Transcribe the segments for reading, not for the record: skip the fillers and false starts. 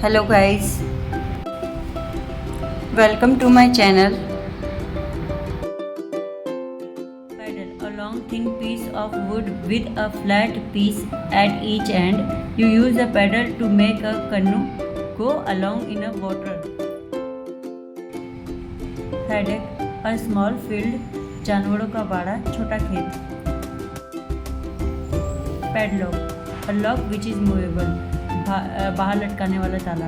Hello guys, welcome to my channel. Paddle, a long thin piece of wood with a flat piece at each end. You use a paddle to make a canoe go along in a water. Paddock, a small field, जानवरों का बाड़ा, छोटा खेत. Padlock, a lock which is movable, बाहर लटकाने वाला ताला.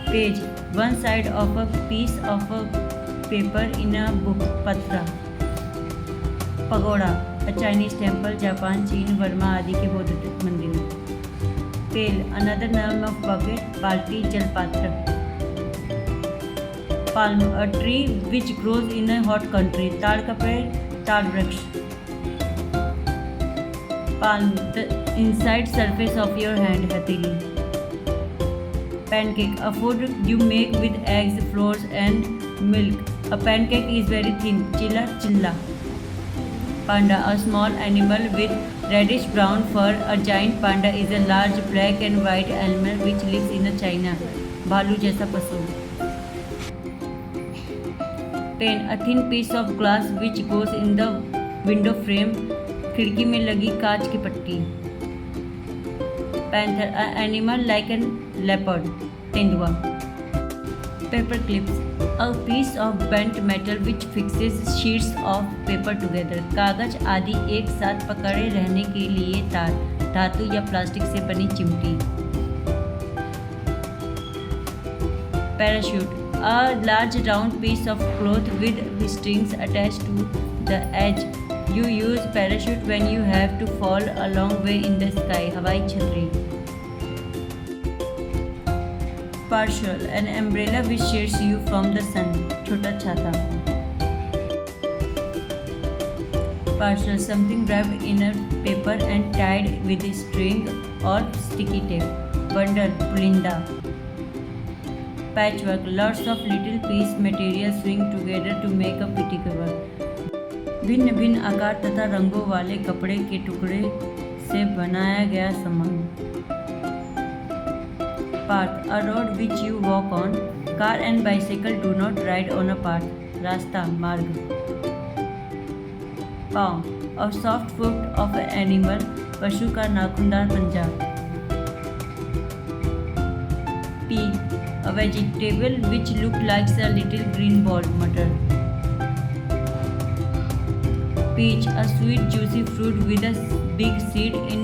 Page, one side of a piece of a paper in a book, पत्रा. Pagoda, a Chinese temple, Japan, चीन, वर्मा आदि के बौद्ध मंदिर. पेल, another name of bucket, बाल्टी, जलपात्र. Palm, a tree which grows in a hot country, ताड़ का पेड़, ताड़ वृक्ष. Palm, the inside surface of your hand, हथेली. Pancake, a food you make with eggs, flour and milk. A pancake is very thin, chilla, chilla. Panda, a small animal with reddish brown fur. A giant panda is a large black and white animal which lives in China. भालू जैसा पशु. Pane, a thin piece of glass which goes in the window frame. खिड़की में लगी कांच की पट्टी. Panther, an animal like a leopard. तेंदुआ. Paper clips, a piece of bent metal which fixes sheets of paper together. कागज आदि एक साथ पकड़े रहने के लिए तार, धातु या प्लास्टिक से बनी चिमटी. Parachute, a large round piece of cloth with strings attached to the edge. You use parachute when you have to fall a long way in the sky. हवाई छतरी. Partial, an umbrella which shades you from the sun. छोटा छाता. Partial, something wrapped in a paper and tied with a string or sticky tape. Bundle, pulinda. Patchwork, lots of little piece material swing together to make a pretty cover. भिन्न भिन्न आकार तथा रंगों वाले कपड़े के टुकड़े से बनाया गया सामान. Path, a road which you walk on. Car and bicycle do not ride on a path. रास्ता, मार्ग. Paw, a soft foot of an animal. पशु का नाखूनदार पंजा. Pea, a vegetable which looks like a little green ball. मटर. Peach, a sweet juicy fruit with a big seed in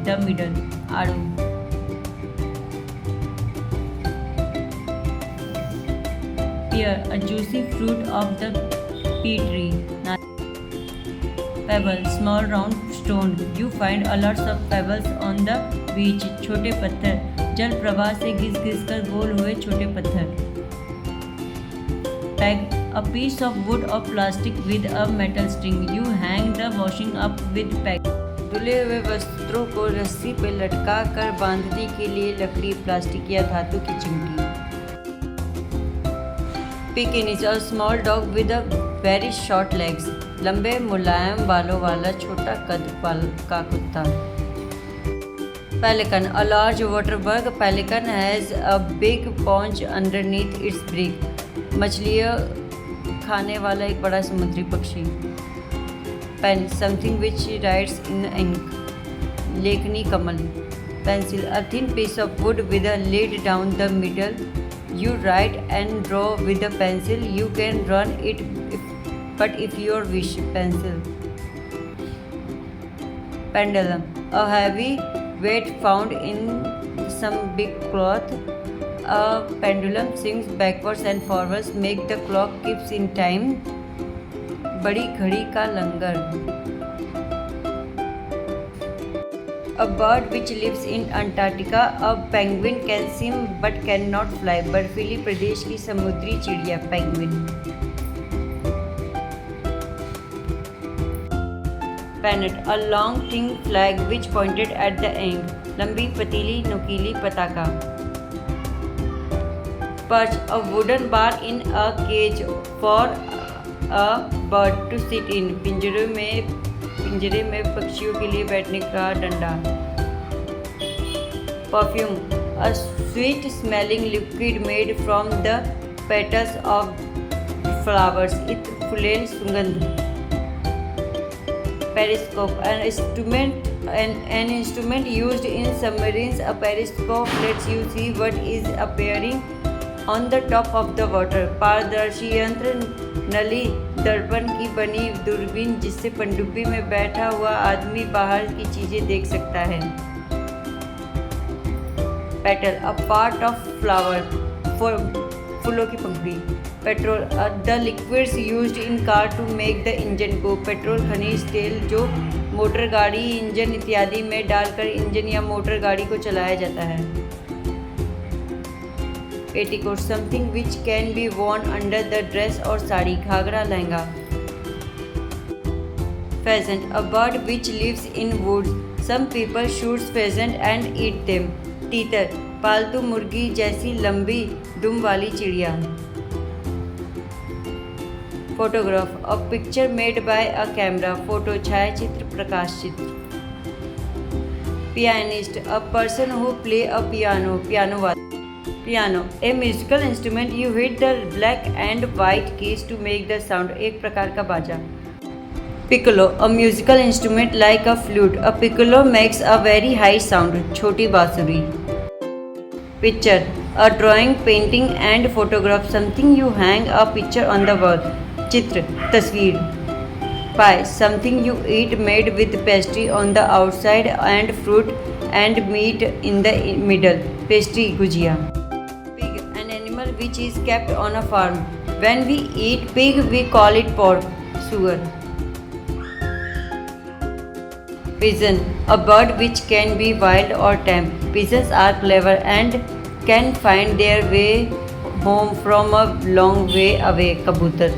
the middle. आड़ू. Pear, a juicy fruit of the pea tree. Pebble, small round stone. You find a lot of pebbles on the beach. छोटे पत्थर, जल प्रवाह से घिस घिस कर गोल हुए छोटे पत्थर. Peg, a piece of wood or plastic with a metal string. You hang the washing up with peg. धुले हुए वस्त्रों को रस्सी पर लटका कर बांधने के लिए लकड़ी, प्लास्टिक या धातु की चिमटी. Pekin is a small dog with a very short legs. लंबे मुलायम बालों वाला छोटा कद का कुत्ता. Pelican, a large water bug. Pelican has a big paunch underneath its beak. मछलियाँ खाने वाला एक बड़ा समुद्री पक्षी. Pen, something which writes in ink. लेखनी कमल. Pencil, a thin piece of wood with a lid down the middle. You write and draw with a pencil. You can run it, but if you wish. Pencil. Pendulum, a heavy weight found in some big cloth. A pendulum swings backwards and forwards, make the clock keeps in time. बड़ी घड़ी का लंगर. A bird which lives in Antarctica. A penguin can swim but cannot fly. बर्फीली प्रदेश की समुद्री चिड़िया, penguin. Pennant, a long thin flag which pointed at the end. लंबी पतीली नुकीली पताका. Perch, a wooden bar in a cage for a bird to sit in. पिंजरे में पक्षियों के लिए बैठने का डंडा. Perfume, a sweet smelling liquid made from the petals of flowers. It फुलेल सुगंध. Periscope, an instrument used in submarines. A periscope lets you see what is appearing on the top of the water. पारदर्शी यंत्र नली दर्पण की बनी दूरबीन जिससे पनडुब्बी में बैठा हुआ आदमी बाहर की चीजें देख सकता है. Petal, a part of flower, फूलों की पंखुड़ी. Petrol, the liquids used in car to make the engine go. Petrol खनिज तेल जो मोटर गाड़ी, इंजन इत्यादि में डालकर इंजन या मोटर गाड़ी को चलाया जाता है. Petticoat, something which can be worn under the dress और sari. Ghaghara, lehenga. Pheasant, a bird which lives in woods. Some people shoot pheasant and eat them. तीतर, पालतू मुर्गी जैसी लंबी दुम वाली चिड़िया. Photograph, a picture made by a camera. Photo, छायाचित्र, प्रकाश चित्र. Pianist, a person who play a piano. Piano वादक. Piano, a musical instrument you hit the black and white keys to make the sound. एक प्रकार का बाजा. Piccolo, a musical instrument like a flute. A piccolo makes a very high sound. छोटी बांसुरी. Picture, a drawing, painting and photograph. Something you hang a picture on the wall. चित्र, तस्वीर. Pie, something you eat made with pastry on the outside and fruit and meat in the middle. Pastry, gujiya. Pig, an animal which is kept on a farm. When we eat pig we call it pork. सुअर. Pigeon, a bird which can be wild or tame. Pigeons are clever and can find their way home from a long way away. Kabutar.